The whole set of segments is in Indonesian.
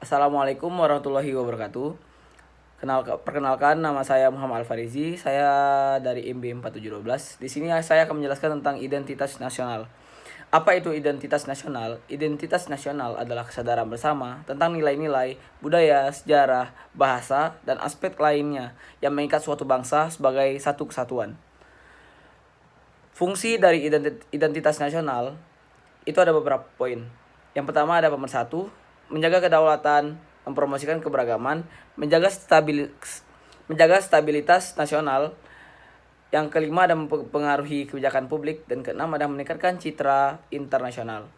Assalamualaikum warahmatullahi wabarakatuh. Perkenalkan, nama saya Muhammad Al-Farizi. Saya dari IMB 4712. Di sini saya akan menjelaskan tentang identitas nasional. Apa itu identitas nasional? Identitas nasional adalah kesadaran bersama tentang nilai-nilai, budaya, sejarah, bahasa, dan aspek lainnya yang mengikat suatu bangsa sebagai satu kesatuan. Fungsi dari identitas nasional itu ada beberapa poin. Yang pertama ada pemersatu, menjaga kedaulatan, mempromosikan keberagaman, menjaga stabilitas nasional. Yang kelima ada mempengaruhi kebijakan publik, dan keenam ada meningkatkan citra internasional.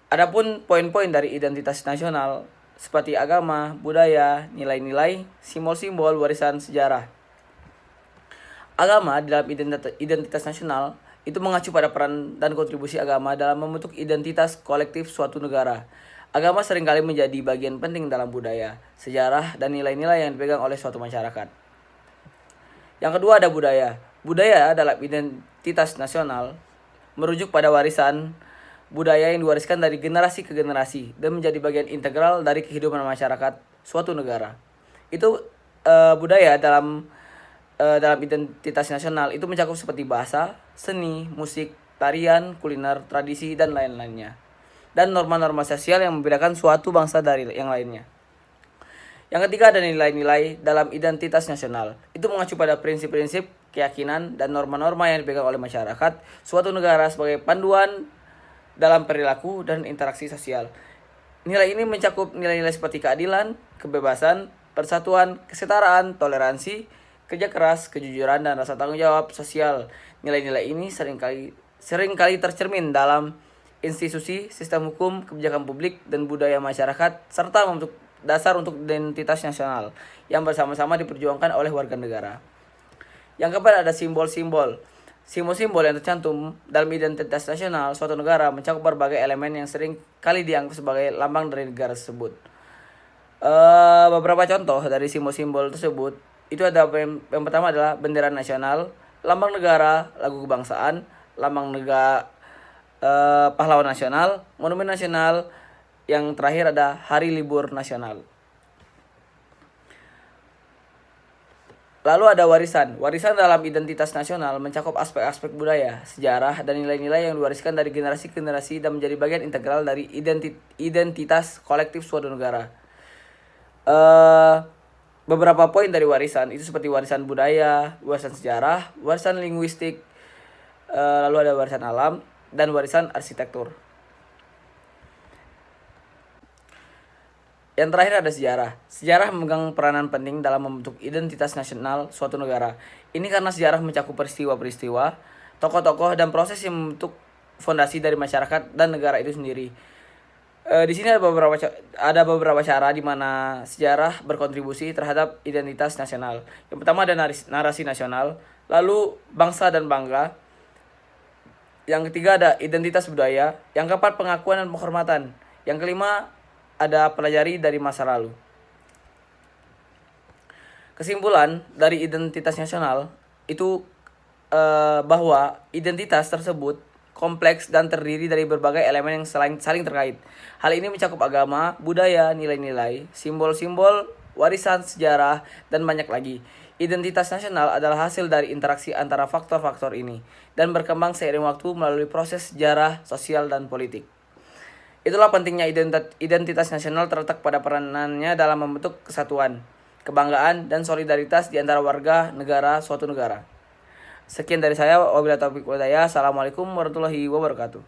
Adapun poin-poin dari identitas nasional seperti agama, budaya, nilai-nilai, simbol-simbol, warisan sejarah. Agama dalam identitas nasional itu mengacu pada peran dan kontribusi agama dalam membentuk identitas kolektif suatu negara. Agama seringkali menjadi bagian penting dalam budaya, sejarah, dan nilai-nilai yang dipegang oleh suatu masyarakat. Yang kedua ada budaya. Budaya dalam identitas nasional merujuk pada warisan budaya yang diwariskan dari generasi ke generasi dan menjadi bagian integral dari kehidupan masyarakat suatu negara. Itu budaya dalam identitas nasional itu mencakup seperti bahasa, seni, musik, tarian, kuliner, tradisi, dan lain-lainnya. Dan norma-norma sosial yang membedakan suatu bangsa dari yang lainnya. Yang ketiga ada nilai-nilai dalam identitas nasional. Itu mengacu pada prinsip-prinsip, keyakinan, dan norma-norma yang dipegang oleh masyarakat suatu negara sebagai panduan dalam perilaku dan interaksi sosial. Nilai ini mencakup nilai-nilai seperti keadilan, kebebasan, persatuan, kesetaraan, toleransi, kerja keras, kejujuran, dan rasa tanggung jawab sosial. Nilai-nilai ini seringkali tercermin dalam institusi, sistem hukum, kebijakan publik, dan budaya masyarakat, serta membentuk dasar untuk identitas nasional yang bersama-sama diperjuangkan oleh warga negara. Yang keempat ada simbol-simbol. Simbol-simbol yang tercantum dalam identitas nasional suatu negara mencakup berbagai elemen yang sering kali dianggap sebagai lambang dari negara tersebut. Beberapa contoh dari simbol-simbol tersebut itu ada yang pertama adalah bendera nasional, lambang negara, lagu kebangsaan, lambang negara, pahlawan nasional, monumen nasional. Yang terakhir ada hari libur nasional. Lalu ada warisan. Warisan dalam identitas nasional mencakup aspek-aspek budaya, sejarah, dan nilai-nilai yang diwariskan dari generasi ke generasi dan menjadi bagian integral dari identitas kolektif suatu negara. Beberapa poin dari warisan itu seperti warisan budaya, warisan sejarah, warisan linguistik, lalu ada warisan alam, dan warisan arsitektur. Yang terakhir ada sejarah. Sejarah memegang peranan penting dalam membentuk identitas nasional suatu negara. Ini karena sejarah mencakup peristiwa-peristiwa, tokoh-tokoh, dan proses yang membentuk fondasi dari masyarakat dan negara itu sendiri. Di sini ada beberapa cara di mana sejarah berkontribusi terhadap identitas nasional. Yang pertama ada narasi nasional, lalu bangsa dan bangga. Yang ketiga ada identitas budaya. Yang keempat pengakuan dan penghormatan. Yang kelima ada pelajari dari masa lalu. Kesimpulan dari identitas nasional itu bahwa identitas tersebut kompleks dan terdiri dari berbagai elemen yang saling terkait. Hal ini mencakup agama, budaya, nilai-nilai, simbol-simbol, warisan sejarah, dan banyak lagi. Identitas nasional adalah hasil dari interaksi antara faktor-faktor ini dan berkembang seiring waktu melalui proses sejarah, sosial, dan politik. Itulah pentingnya identitas nasional terletak pada peranannya dalam membentuk kesatuan, kebanggaan, dan solidaritas di antara warga negara suatu negara. Sekian dari saya. Wabillahi taufiq wal hidayah. Assalamualaikum warahmatullahi wabarakatuh.